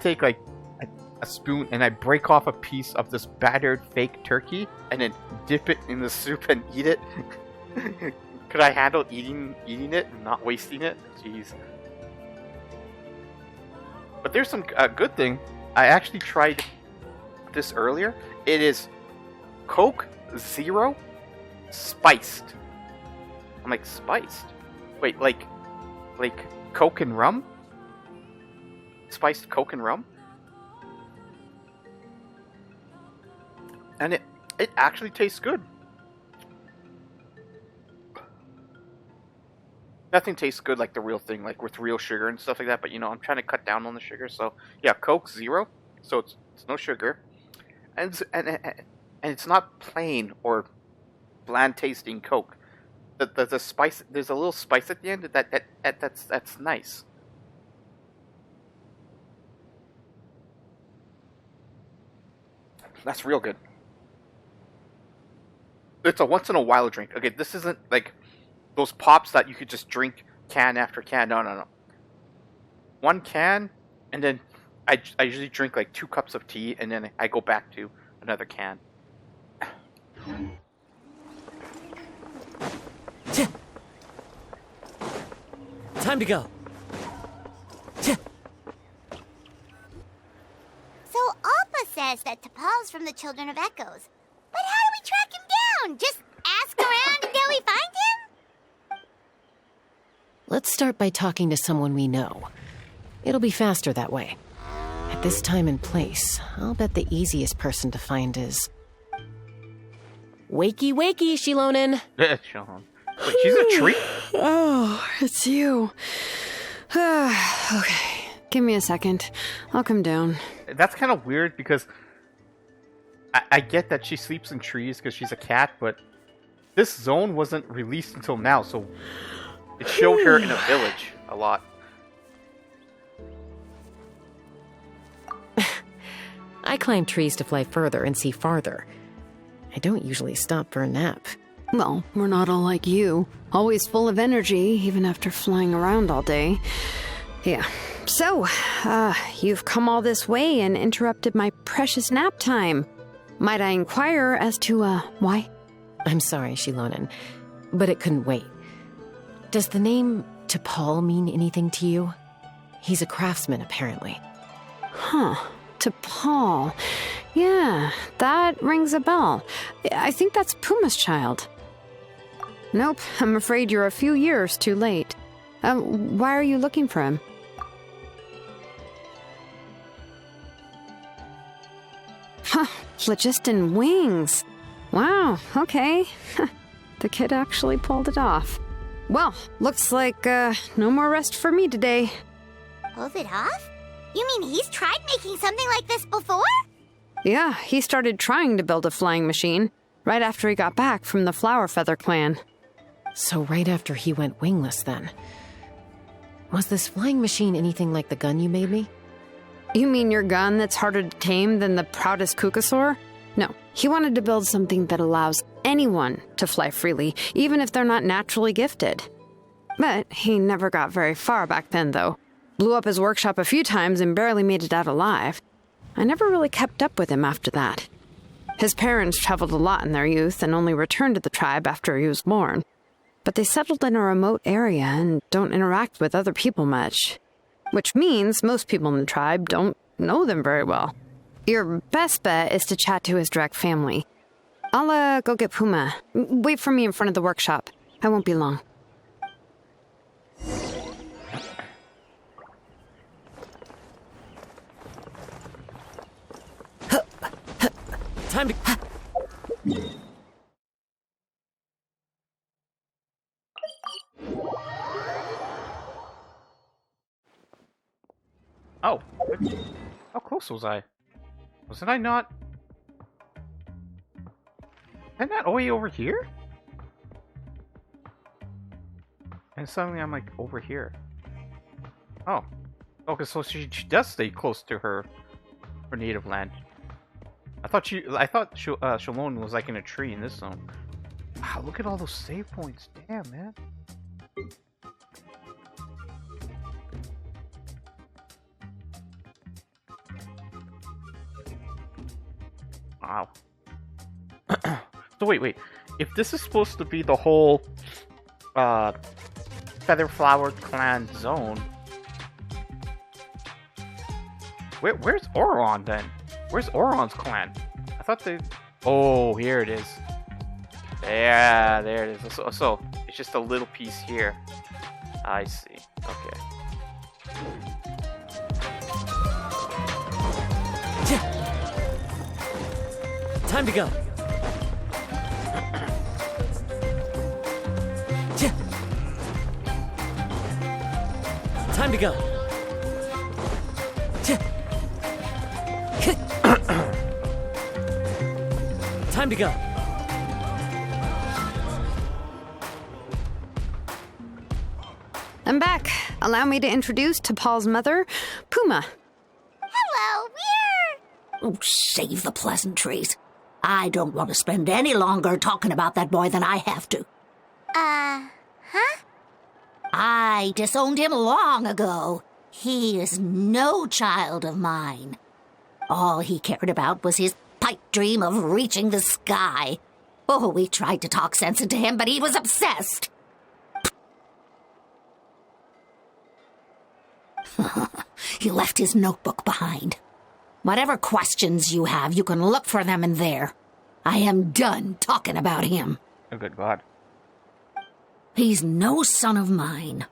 take like a spoon and I break off a piece of this battered fake turkey and then dip it in the soup and eat it. Could I handle eating it and not wasting it? Jeez. But there's some good thing. I actually tried this earlier. It is Coke Zero spiced. I'm like, spiced? Wait, like Coke and rum? Spiced Coke and rum? And it actually tastes good. Nothing tastes good like the real thing, like with real sugar and stuff like that. But you know, I'm trying to cut down on the sugar, so yeah, Coke Zero, so it's no sugar, and it's not plain or bland tasting Coke. The spice, there's a little spice at the end that's nice. That's real good. It's a once in a while drink. Okay, this isn't like those pops that you could just drink can after can. No. One can, and then I usually drink like 2 cups of tea, and then I go back to another can. Time to go. So Appa says that T'Pol's from the Children of Echoes. But how do we track him down? Just ask around until we find him? Let's start by talking to someone we know. It'll be faster that way. At this time and place, I'll bet the easiest person to find is... Wakey, wakey, Shilonen! Sean. Wait, she's a tree? Oh, it's you. Okay, give me a second. I'll come down. That's kind of weird because I get that she sleeps in trees because she's a cat, but this zone wasn't released until now, so it showed her in a village a lot. I climb trees to fly further and see farther. I don't usually stop for a nap. Well, we're not all like you. Always full of energy, even after flying around all day. Yeah. So, you've come all this way and interrupted my precious nap time. Might I inquire as to, why? I'm sorry, Shilonen, but it couldn't wait. Does the name T'Pol mean anything to you? He's a craftsman, apparently. Huh. T'Pol. Yeah, that rings a bell. I think that's Puma's child. Nope, I'm afraid you're a few years too late. Why are you looking for him? Huh, phlogiston wings. Wow, okay. The kid actually pulled it off. Well, looks like, no more rest for me today. Pulled it off? You mean he's tried making something like this before? Yeah, he started trying to build a flying machine right after he got back from the Flower Feather clan. So right after he went wingless, then. Was this flying machine anything like the gun you made me? You mean your gun that's harder to tame than the proudest Kukasaur? No, he wanted to build something that allows anyone to fly freely, even if they're not naturally gifted. But he never got very far back then, though. Blew up his workshop a few times and barely made it out alive. I never really kept up with him after that. His parents traveled a lot in their youth and only returned to the tribe after he was born. But they settled in a remote area and don't interact with other people much. Which means most people in the tribe don't know them very well. Your best bet is to chat to his direct family. I'll, go get Puma. Wait for me in front of the workshop. I won't be long. Time to... Oh, how close was I? Wasn't I not? Am I not way over here? And suddenly I'm like over here. Oh, okay. So she does stay close to her native land. I thought Shalon was like in a tree in this zone. Wow, look at all those save points. Damn, man. Wow. So wait. If this is supposed to be the whole Featherflower clan zone, where's Oron then? Where's Oron's clan? I thought they... Oh, here it is. Yeah, there it is. So it's just a little piece here. I see. Okay. Time to go. Time to go. Time to go. I'm back. Allow me to introduce T'Pol's mother, Puma. Hello, we're... Oh, save the pleasantries. I don't want to spend any longer talking about that boy than I have to. Huh? I disowned him long ago. He is no child of mine. All he cared about was his pipe dream of reaching the sky. Oh, we tried to talk sense into him, but he was obsessed. He left his notebook behind. Whatever questions you have, you can look for them in there. I am done talking about him. Oh, good God. He's no son of mine.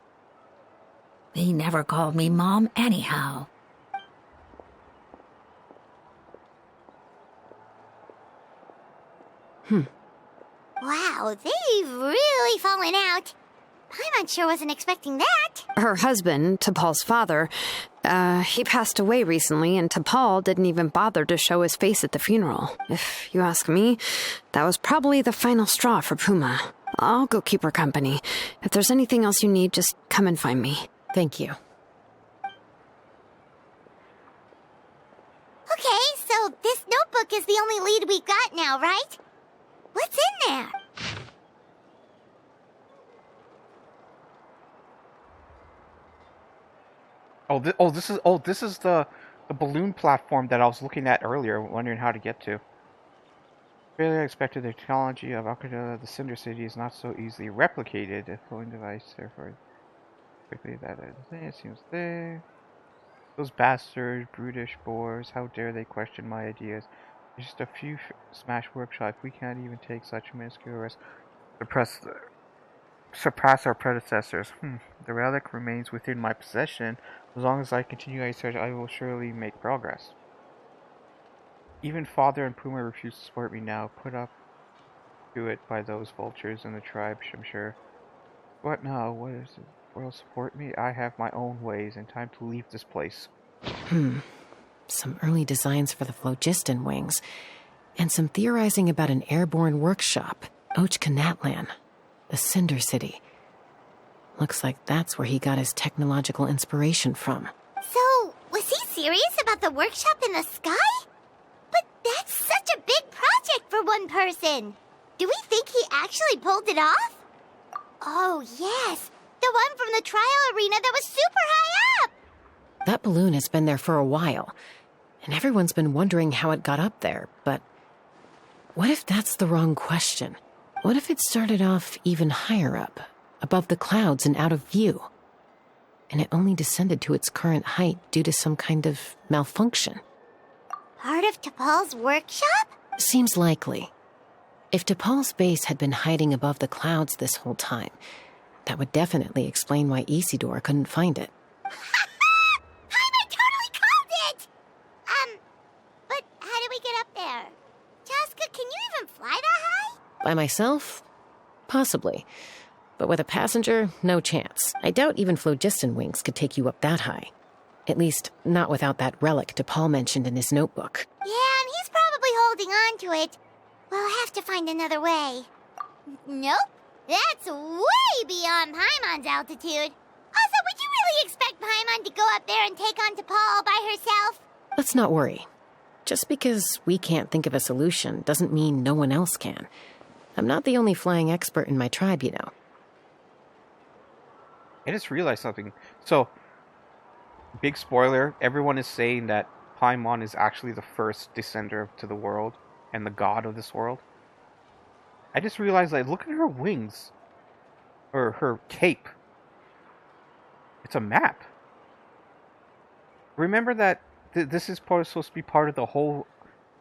He never called me Mom anyhow. Wow, they've really fallen out. Paimon sure wasn't expecting that. Her husband, T'Pol's father, he passed away recently, and T'Pol didn't even bother to show his face at the funeral. If you ask me, that was probably the final straw for Puma. I'll go keep her company. If there's anything else you need, just come and find me. Thank you. Okay, so this notebook is the only lead we've got now, right? What's in there? This is the balloon platform that I was looking at earlier, wondering how to get to. Really expected the technology of the Cinder City is not so easily replicated. A flowing device, therefore, quickly that it seems there. Those bastards, brutish boars, how dare they question my ideas? There's just a few smash workshop. We can't even take such minuscule risks. Surpass our predecessors. The relic remains within my possession. As long as I continue my search, I will surely make progress. Even Father and Puma refuse to support me now. Put up to it by those vultures in the tribe, I'm sure. What now? What is it? Will support me? I have my own ways, and time to leave this place. Some early designs for the phlogiston wings, and some theorizing about an airborne workshop, Natlan, the Cinder City. Looks like that's where he got his technological inspiration from. So, was he serious about the workshop in the sky? But that's such a big project for one person. Do we think he actually pulled it off? Oh, yes. The one from the trial arena that was super high up. That balloon has been there for a while, and everyone's been wondering how it got up there, but what if that's the wrong question? What if it started off even higher up, above the clouds and out of view, and it only descended to its current height due to some kind of malfunction? Part of T'Pol's workshop? Seems likely. If T'Pol's base had been hiding above the clouds this whole time, that would definitely explain why Isidore couldn't find it. Paimon totally called it! But how do we get up there? Chaska, can you even fly that high? By myself? Possibly. But with a passenger, no chance. I doubt even phlogiston wings could take you up that high. At least, not without that relic T'Pol mentioned in his notebook. Yeah, and he's probably holding on to it. We'll have to find another way. Nope. That's way beyond Paimon's altitude. Also, would you really expect Paimon to go up there and take on T'Pol by herself? Let's not worry. Just because we can't think of a solution doesn't mean no one else can. I'm not the only flying expert in my tribe, you know. I just realized something. So, big spoiler, everyone is saying that Paimon is actually the first descender to the world, and the god of this world. I just realized, like, look at her wings. Or her cape. It's a map. Remember that this is supposed to be part of the whole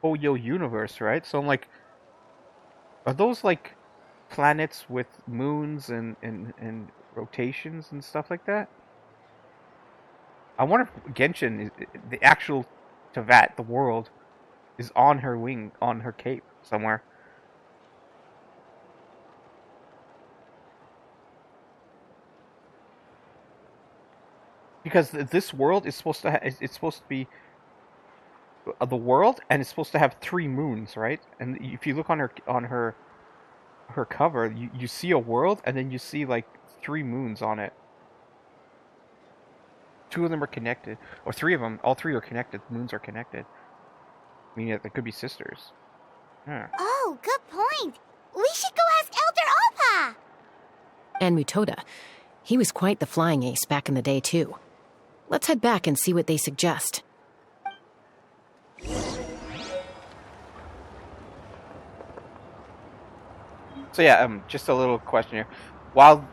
Yo universe, right? So I'm like, are those like planets with moons and rotations and stuff like that? I wonder if Genshin, the actual Tevat, the world, is on her wing, on her cape somewhere. Because this world is supposed to it's supposed to be the world, and it's supposed to have 3 moons, right? And if you look on her cover, you see a world, and then you see like 3 moons on it. 2 of them are connected, or 3 of them. All 3 are connected. The moons are connected. I mean, they could be sisters. Yeah. Oh, good point. We should go ask Elder Alpa. And Mutoda. He was quite the flying ace back in the day, too. Let's head back and see what they suggest. So yeah, just a little question here. While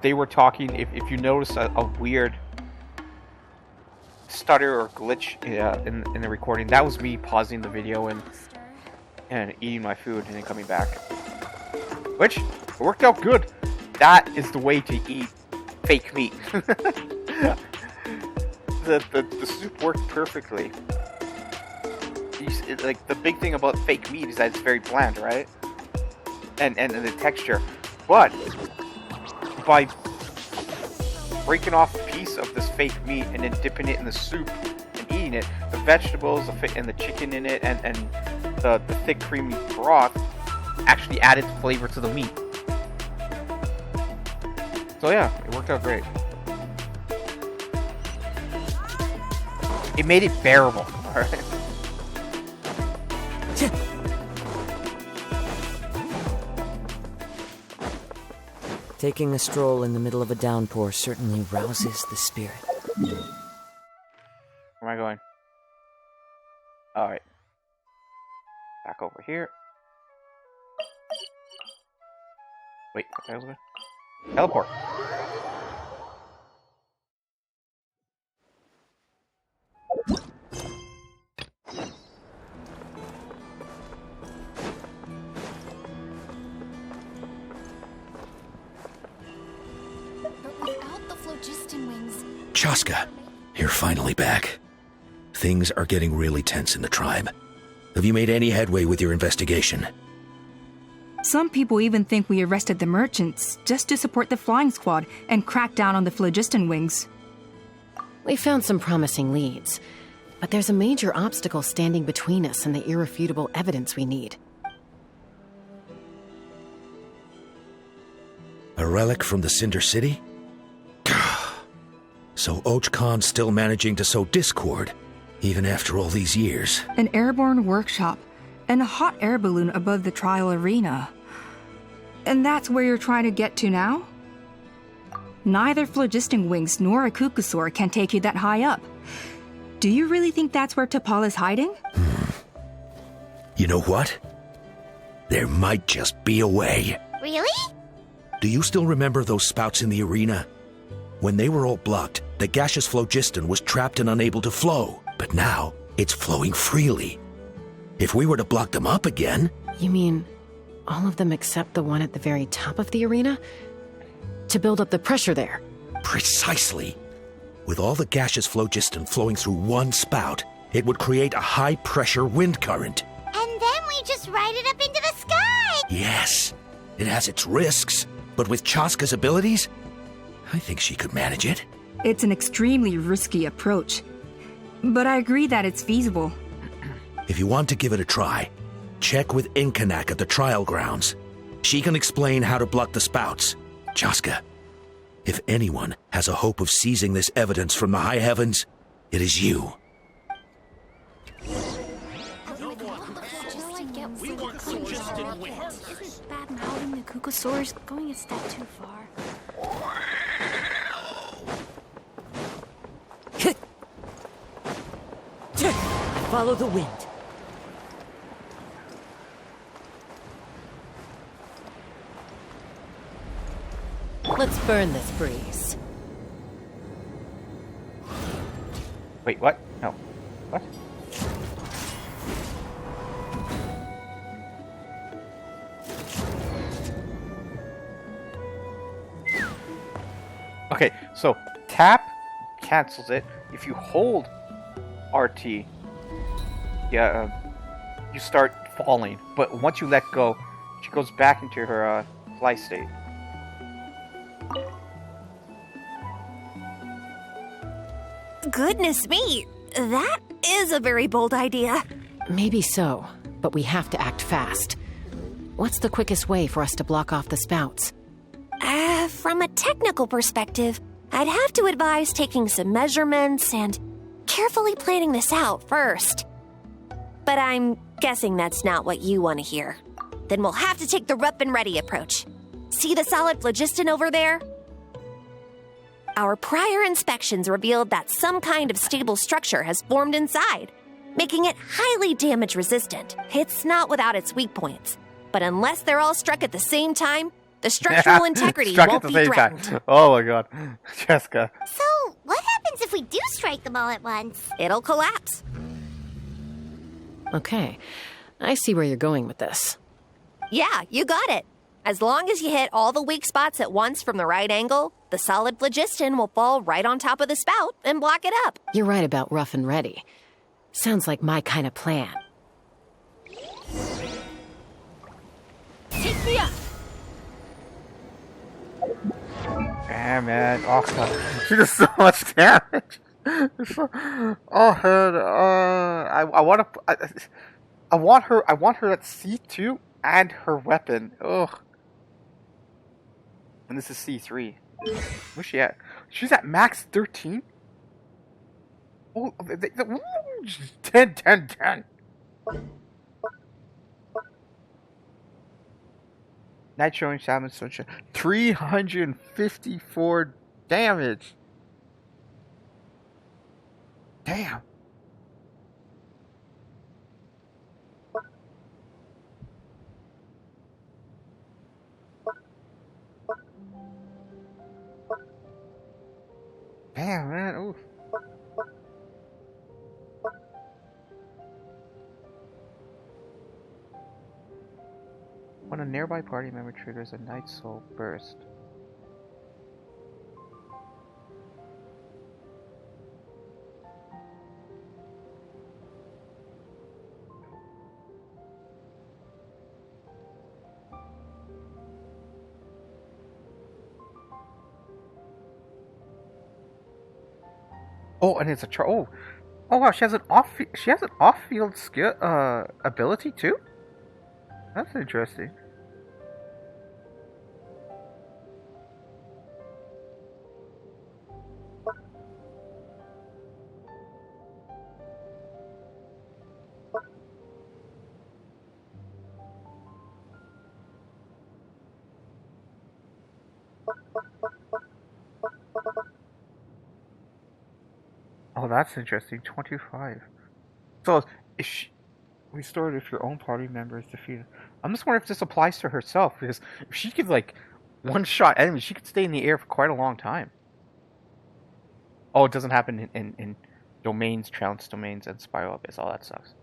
they were talking, if you notice a weird stutter or glitch in the recording, that was me pausing the video and eating my food and then coming back. Which worked out good. That is the way to eat fake meat. The soup worked perfectly. Like, the big thing about fake meat is that it's very bland, right? And the texture. But by breaking off a piece of this fake meat and then dipping it in the soup and eating it, the vegetables and the chicken in it and the thick creamy broth actually added flavor to the meat. So yeah, it worked out great. It made it bearable, alright? Taking a stroll in the middle of a downpour certainly rouses the spirit. Where am I going? Alright. Back over here. Wait, what the hell's it? Teleport. Chaska, you're finally back. Things are getting really tense in the tribe. Have you made any headway with your investigation? Some people even think we arrested the merchants just to support the flying squad and crack down on the phlogiston wings. We found some promising leads, but there's a major obstacle standing between us and the irrefutable evidence we need. A relic from the Cinder City? So Och Khan's still managing to sow discord, even after all these years. An airborne workshop and a hot air balloon above the trial arena. And that's where you're trying to get to now? Neither phlogiston wings nor a Kukusaur can take you that high up. Do you really think that's where T'Pol is hiding? You know what? There might just be a way. Really? Do you still remember those spouts in the arena? When they were all blocked, the gaseous phlogiston was trapped and unable to flow. But now, it's flowing freely. If we were to block them up again... You mean all of them except the one at the very top of the arena? To build up the pressure there? Precisely. With all the gaseous phlogiston flowing through one spout, it would create a high-pressure wind current. And then we just ride it up into the sky! Yes, it has its risks, but with Chaska's abilities, I think she could manage it. It's an extremely risky approach, but I agree that it's feasible. If you want to give it a try, check with Inkanak at the trial grounds. She can explain how to block the spouts. Chaska, if anyone has a hope of seizing this evidence from the high heavens, it is you. Bad-mouthing the Kukusaur's going a step too far. Follow the wind. Let's burn this breeze. Wait, what? No. What? Okay, so tap cancels it. If you hold RT, yeah, you start falling. But once you let go, she goes back into her fly state. Goodness me, that is a very bold idea. Maybe so, but we have to act fast. What's the quickest way for us to block off the spouts? From a technical perspective, I'd have to advise taking some measurements and carefully planning this out first. But I'm guessing that's not what you want to hear. Then we'll have to take the rough and ready approach. See the solid phlogiston over there? Our prior inspections revealed that some kind of stable structure has formed inside, making it highly damage resistant. It's not without its weak points, but unless they're all struck at the same time, the structural integrity Struck won't at the be same threatened. time. Oh my god. Jessica. So, what happens if we do strike them all at once? It'll collapse. Okay, I see where you're going with this. Yeah, you got it. As long as you hit all the weak spots at once from the right angle, the solid phlogiston will fall right on top of the spout and block it up. You're right about rough and ready. Sounds like my kind of plan. Take me up! Damn, man. Oh god. She does so much damage. Oh, her. I want her. I want her at C2 and her weapon. Ugh. And this is C3. Where's she at? She's at max 13. Oh, 10, 10, 10. Night showing salmon sunshine. 354 damage. Damn. Damn, man. Oof. When a nearby party member triggers a Night Soul burst. Oh, and it's a oh wow! She has an off-field skill ability too. That's interesting. Oh, that's interesting. 25. So, if she restored if your own party member is defeated. I'm just wondering if this applies to herself, because if she could, like, one-shot enemies, she could stay in the air for quite a long time. Oh, it doesn't happen in domains, trounce domains, and spiral abyss. All that sucks.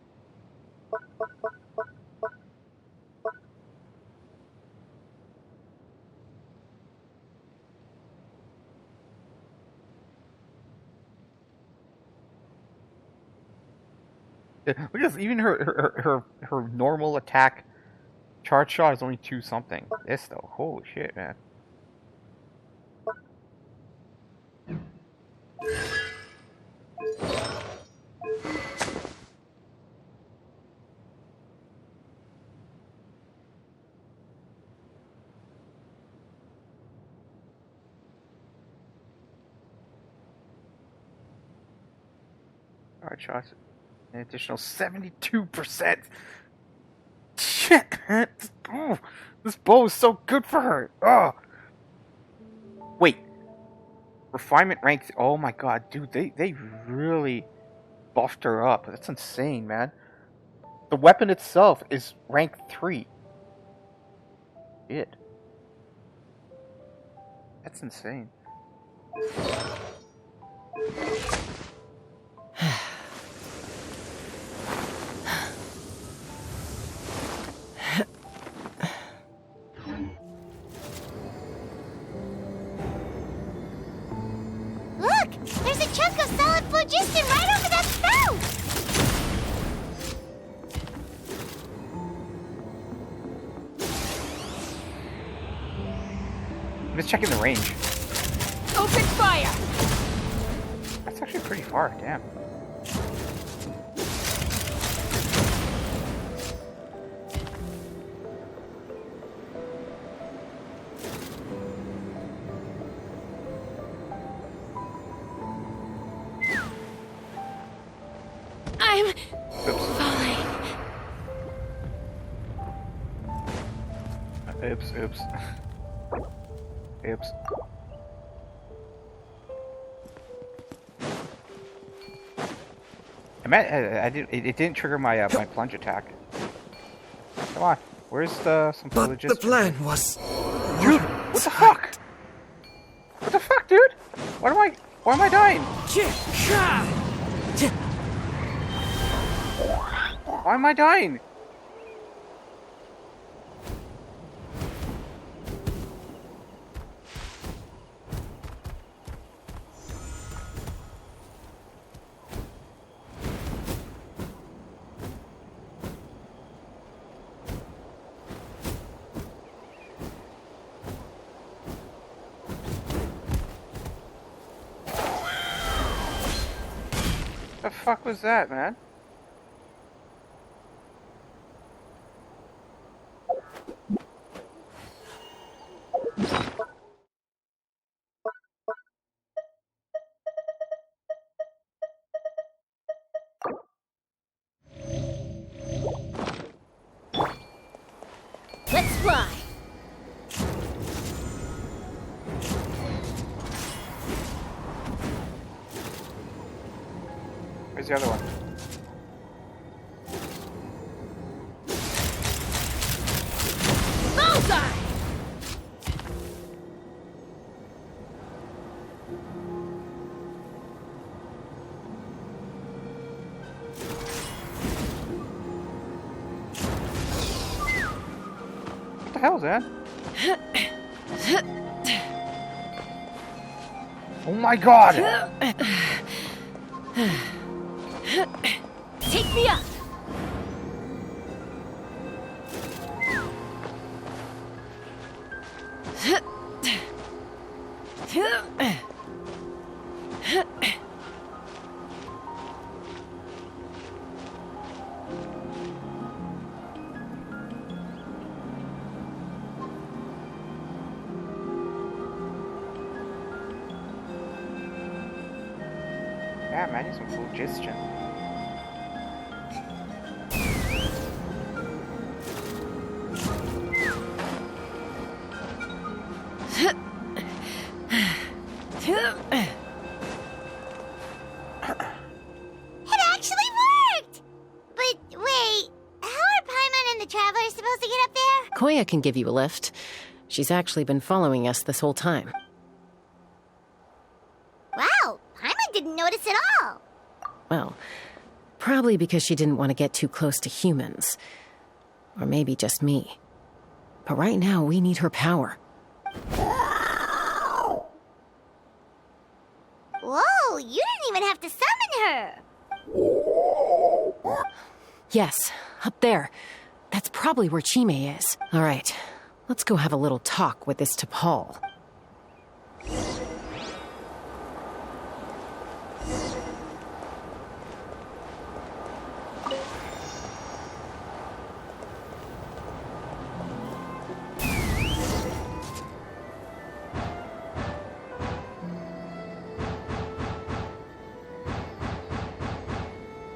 Look at this, even her normal attack charge shot is only 2 something. This though, holy shit, man. Charge shots. An additional 72%. Shit, man. This bow is so good for her. Oh. Wait. Refinement rank. Oh my god, dude. They really buffed her up. That's insane, man. The weapon itself is rank 3. Shit. That's insane. Look! There's a chunk of solid phlogiston right over that spout! I'm just checking the range. Open fire! That's actually pretty far, damn. I'm Oops. falling. Oops, oops. Oops. It didn't trigger my my plunge attack. Come on, where's some But phlogiston? the plan was... Dude, what the fuck? What the fuck, dude? Why am I dying? Why am I dying? The fuck was that, man? Let's fly! Where's the other one? Bullseye! What the hell is that? Oh my god! Take me up! Yeah, man, I need some phlogiston. It actually worked! But wait, how are Paimon and the Traveler supposed to get up there? Koya can give you a lift. She's actually been following us this whole time. Wow, Paimon didn't notice at all. Well, probably because she didn't want to get too close to humans. Or maybe just me. But right now, we need her power. Whoa, you didn't even have to summon her. Yes, up there. That's probably where Chime is. All right, let's go have a little talk with this T'Pol.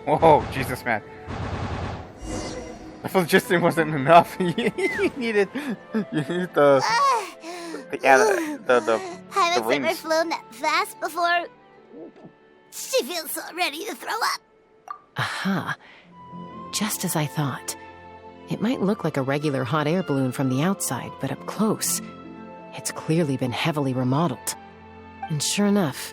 Whoa, Jesus, man. The phlogiston wasn't enough. you needed the Haven't rings. ever flown that fast before. She feels so ready to throw up. Aha. Just as I thought. It might look like a regular hot air balloon from the outside, but up close, It's clearly been heavily remodeled. And sure enough,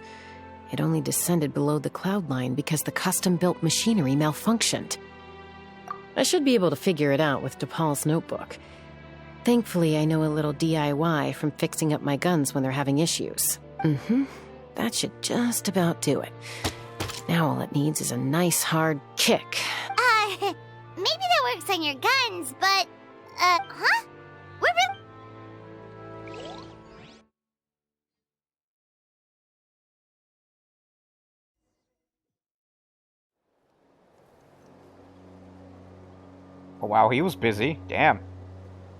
it only descended below the cloud line because the custom-built machinery malfunctioned. I should be able to figure it out with DePaul's notebook. Thankfully, I know a little DIY from fixing up my guns when they're having issues. That should just about do it. Now all it needs is a nice hard kick. Maybe that works on your guns, but, huh? We're real... Oh, wow, he was busy. Damn.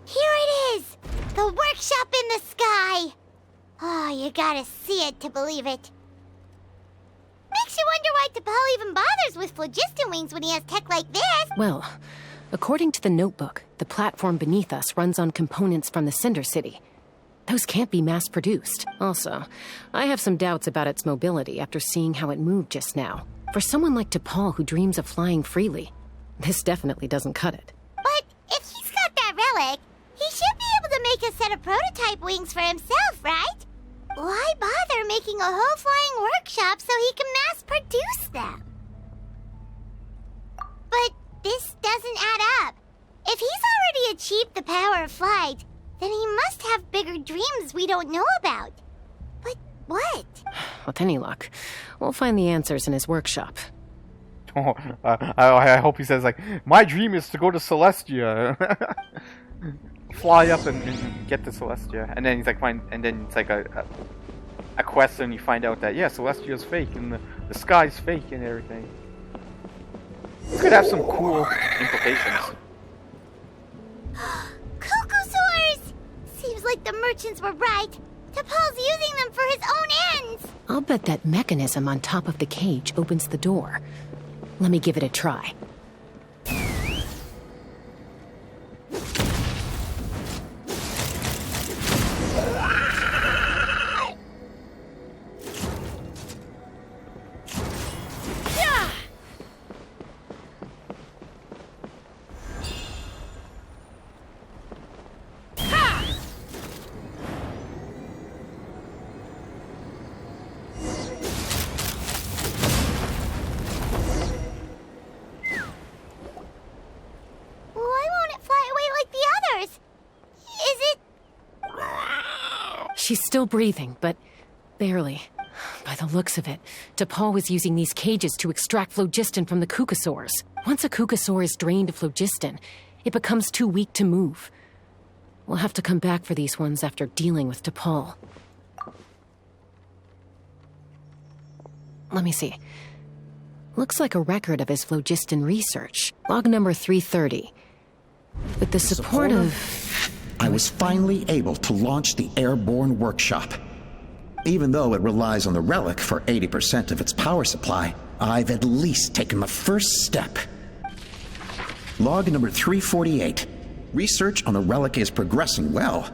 Here it is! The workshop in the sky! Oh, you gotta see it to believe it. Makes you wonder why T'Pol even bothers with phlogiston wings when he has tech like this. Well, according to the notebook, the platform beneath us runs on components from the Cinder City. Those can't be mass-produced. Also, I have some doubts about its mobility after seeing how it moved just now. For someone like T'Pol who dreams of flying freely, this definitely doesn't cut it. But if he's got that relic, he should be able to make a set of prototype wings for himself, right? Why bother making a whole flying workshop so he can mass-produce them? But this doesn't add up. If he's already achieved the power of flight, then he must have bigger dreams we don't know about. But what? With any luck, we'll find the answers in his workshop. Oh, I hope he says, like, my dream is to go to Celestia. Fly up and get to Celestia. And then he's like, and then it's like a quest, and you find out that, yeah, Celestia's fake, and the sky's fake and everything. It could have some cool implications. Cuckoosaurs! Seems like the merchants were right. T'Pol's using them for his own ends. I'll bet that mechanism on top of the cage opens the door. Let me give it a try. She's still breathing, but barely. By the looks of it, T'Pol was using these cages to extract phlogiston from the cucosaurs. Once a cucosaur is drained of phlogiston, it becomes too weak to move. We'll have to come back for these ones after dealing with T'Pol. Let me see. Looks like a record of his phlogiston research. Log number 330. With the support of... I was finally able to launch the airborne workshop. Even though it relies on the relic for 80% of its power supply, I've at least taken the first step. Log number 348. Research on the relic is progressing well.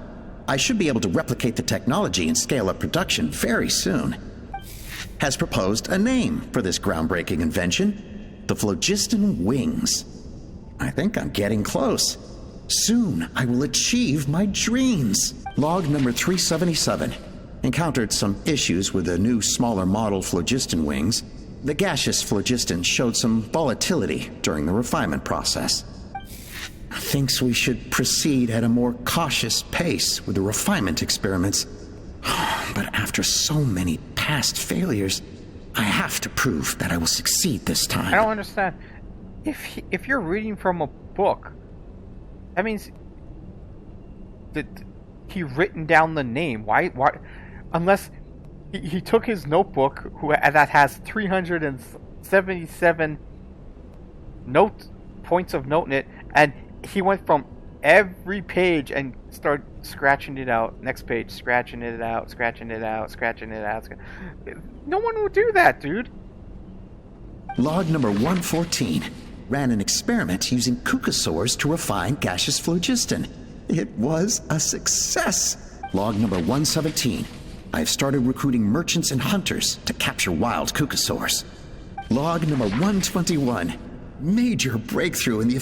I should be able to replicate the technology and scale up production very soon. Has proposed a name for this groundbreaking invention: the phlogiston wings. I think I'm getting close. Soon, I will achieve my dreams. Log number 377. Encountered some issues with the new, smaller model phlogiston wings. The gaseous phlogiston showed some volatility during the refinement process. Thinks we should proceed at a more cautious pace with the refinement experiments. But after so many past failures, I have to prove that I will succeed this time. I don't understand. If you're reading from a book, that means that he written down the name. Why? Unless he took his notebook, that has 377 points of note in it, and he went from every page and started scratching it out. Next page, scratching it out, scratching it out, scratching it out. No one would do that, dude. Log number 114. Ran an experiment using cucosaurs to refine gaseous phlogiston. It was a success. Log number 117. I've started recruiting merchants and hunters to capture wild cucosaurs. Log number 121. Major breakthrough in the